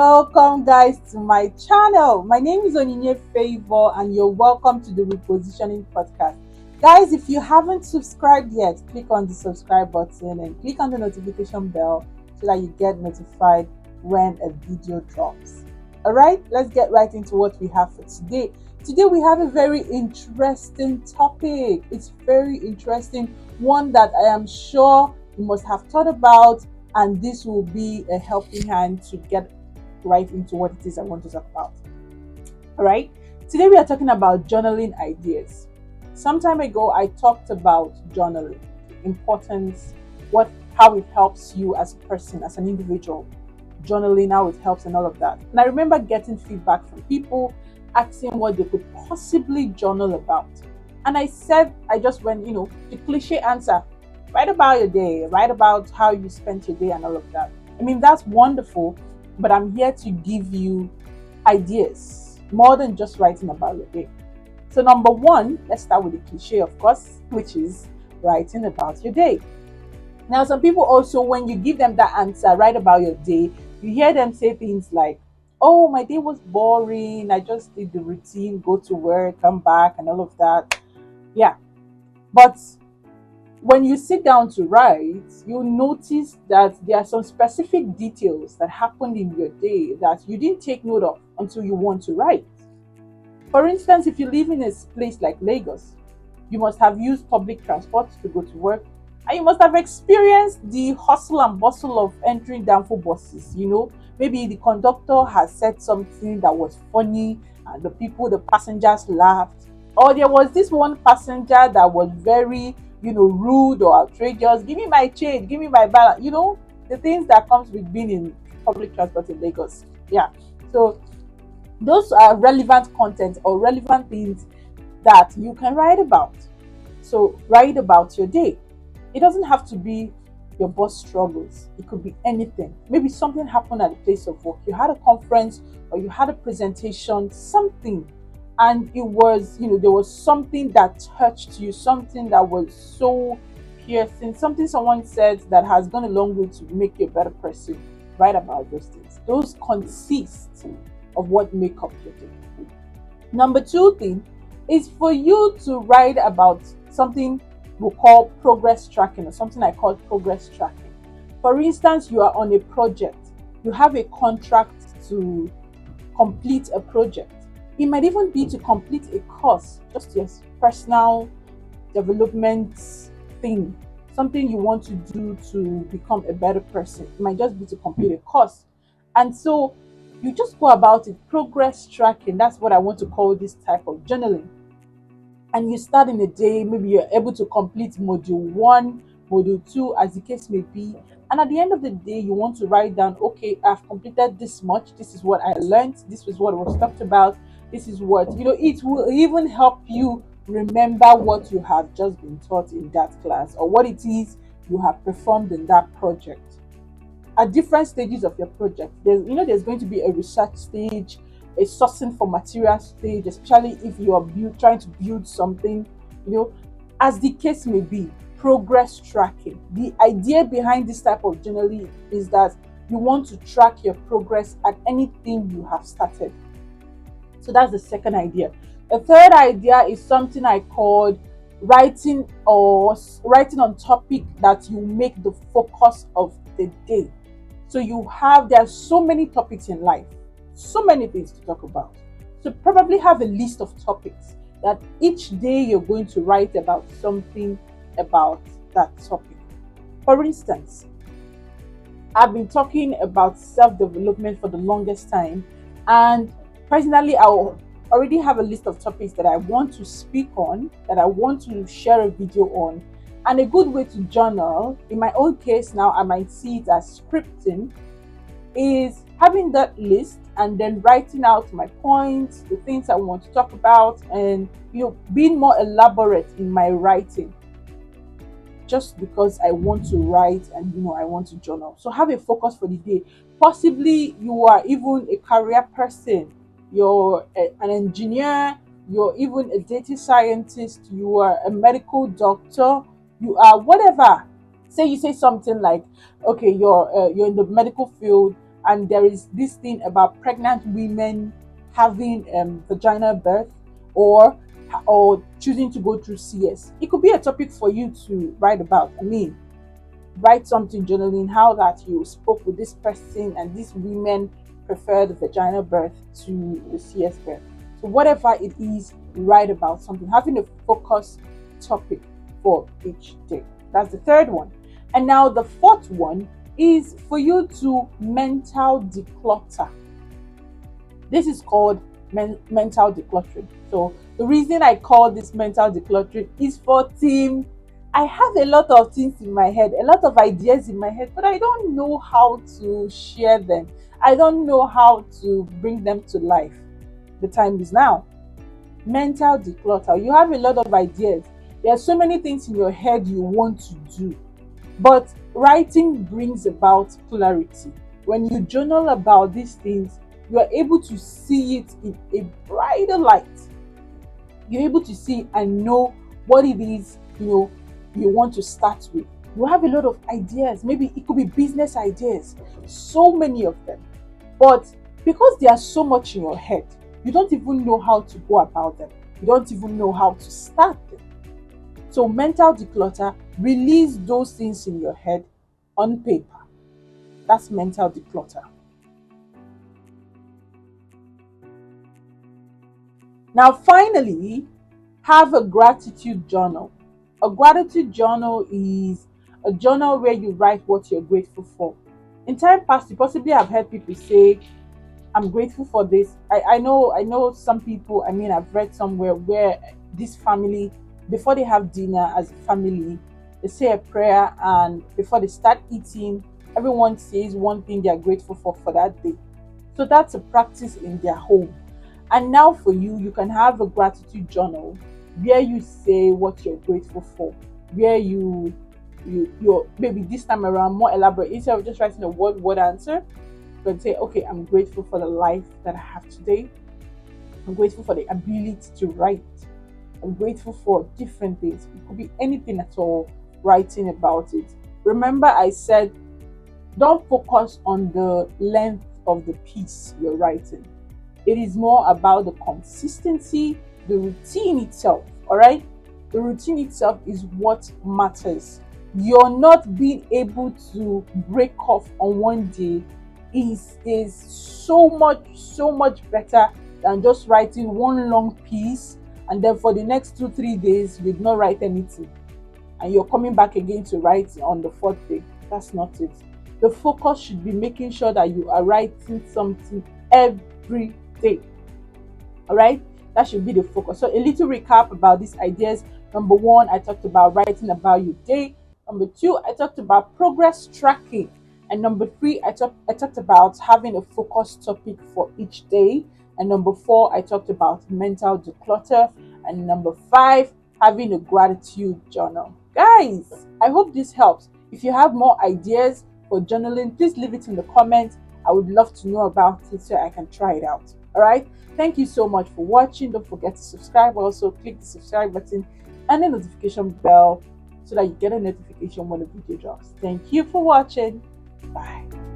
Welcome guys to my channel. My name is Onyinye Favor and you're welcome to the Repositioning Podcast. Guys, if you haven't subscribed yet, click on the subscribe button and click on the notification bell so that you get notified when a video drops. Alright, let's get right into what we have for today. Today we have a very interesting topic. It's very interesting, one that I am sure you must have thought about, and this will be a helping hand to get right into what it is I want to talk about. All right, today we are talking about journaling ideas. Some time ago, I talked about journaling, the importance, how it helps you as a person, as an individual, journaling, how it helps, and all of that. And I remember getting feedback from people asking what they could possibly journal about. And I just went, the cliche answer: write about your day, write about how you spent your day, and all of that. I mean, that's wonderful, but I'm here to give you ideas more than just writing about your day. So number one, let's start with the cliche, of course, which is writing about your day. Now, some people also, when you give them that answer, write about your day, you hear them say things like, oh, my day was boring, I just did the routine, go to work, come back, and all of that. Yeah, but when you sit down to write, you'll notice that there are some specific details that happened in your day that you didn't take note of until you want to write. For instance, if you live in a place like Lagos, you must have used public transport to go to work, and you must have experienced the hustle and bustle of entering downfall buses. Maybe the conductor has said something that was funny, and the passengers laughed. Or there was this one passenger that was very rude or outrageous. Give me my change, give me my balance. The things that comes with being in public transport in Lagos. Yeah. So those are relevant content or relevant things that you can write about. So write about your day. It doesn't have to be your boss struggles. It could be anything. Maybe something happened at the place of work. You had a conference or you had a presentation, something, and it was, there was something that touched you, something that was so piercing, something someone said that has gone a long way to make you a better person. Write about those things. Those consist of what make up your day. Number two thing is for you to write about something we call progress tracking, or something I call progress tracking. For instance, you are on a project, you have a contract to complete a project. It might even be to complete a course, just your personal development thing, something you want to do to become a better person. It might just be to complete a course. And so you just go about it, progress tracking. That's what I want to call this type of journaling. And you start in a day, maybe you're able to complete module 1, module 2, as the case may be. And at the end of the day, you want to write down, okay, I've completed this much. This is what I learned. This is what was talked about. This is what, it will even help you remember what you have just been taught in that class, or what it is you have performed in that project. At different stages of your project, there's going to be a research stage, a sourcing for material stage, especially if you are trying to build something, as the case may be. Progress tracking. The idea behind this type of journaling is that you want to track your progress at anything you have started. So that's the second idea. The third idea is something I called writing on topic that you make the focus of the day. So there are so many topics in life, so many things to talk about. So probably have a list of topics that each day you're going to write about something about that topic. For instance, I've been talking about self-development for the longest time, and personally, I already have a list of topics that I want to speak on, that I want to share a video on. And a good way to journal, in my own case now, I might see it as scripting, is having that list and then writing out my points, the things I want to talk about, and being more elaborate in my writing, just because I want to write and I want to journal. So have a focus for the day. Possibly you are even a career person, you're an engineer, you're even a data scientist, you are a medical doctor, you are whatever. Say you say something like, okay, you're in the medical field and there is this thing about pregnant women having vaginal birth, or choosing to go through CS. It could be a topic for you to write about. I mean, write something journaling how that you spoke with this person and these women prefer the vaginal birth to the CS birth. So whatever it is, write about something, having a focus topic for each day. That's the third one. And now the fourth one is for you to mental declutter. This is called mental decluttering. So the reason I call this mental decluttering is for team. I have a lot of things in my head, a lot of ideas in my head, but I don't know how to share them. I don't know how to bring them to life. The time is now. Mental declutter. You have a lot of ideas. There are so many things in your head you want to do, but writing brings about clarity. When you journal about these things, you are able to see it in a brighter light. You're able to see and know what it is you want to start with. You have a lot of ideas. Maybe it could be business ideas, so many of them. But because there are so much in your head, you don't even know how to go about them. You don't even know how to start them. So mental declutter, release those things in your head on paper. That's mental declutter. Now, finally, have a gratitude journal. A gratitude journal is a journal where you write what you're grateful for. In time past, you possibly have heard people say, I'm grateful for this. I know some people, I mean, I've read somewhere where this family, before they have dinner as a family, they say a prayer, and before they start eating, everyone says one thing they are grateful for that day. So that's a practice in their home. And now for you, you can have a gratitude journal where you say what you're grateful for, where you're maybe this time around more elaborate. Instead of just writing a word answer, you can say, okay, I'm grateful for the life that I have today. I'm grateful for the ability to write. I'm grateful for different things. It could be anything at all, writing about it. Remember, I said, don't focus on the length of the piece you're writing. It is more about the consistency, the routine itself. All right? The routine itself is what matters. You're not being able to break off on one day is so much better than just writing one long piece, and then for the next 2-3 days you did not write anything, and you're coming back again to write on the fourth day. That's not it. The focus should be making sure that you are writing something every day. All right, that should be the focus. So a little recap about these ideas. Number one, I talked about writing about your day. Number two, I talked about progress tracking. And number three, I talked about having a focused topic for each day. And number four, I talked about mental declutter. And number five, having a gratitude journal. Guys, I hope this helps. If you have more ideas for journaling, please leave it in the comments. I would love to know about it so I can try it out. All right. Thank you so much for watching. Don't forget to subscribe. Also, click the subscribe button and the notification bell so that you get a notification when the video drops. Thank you for watching. Bye.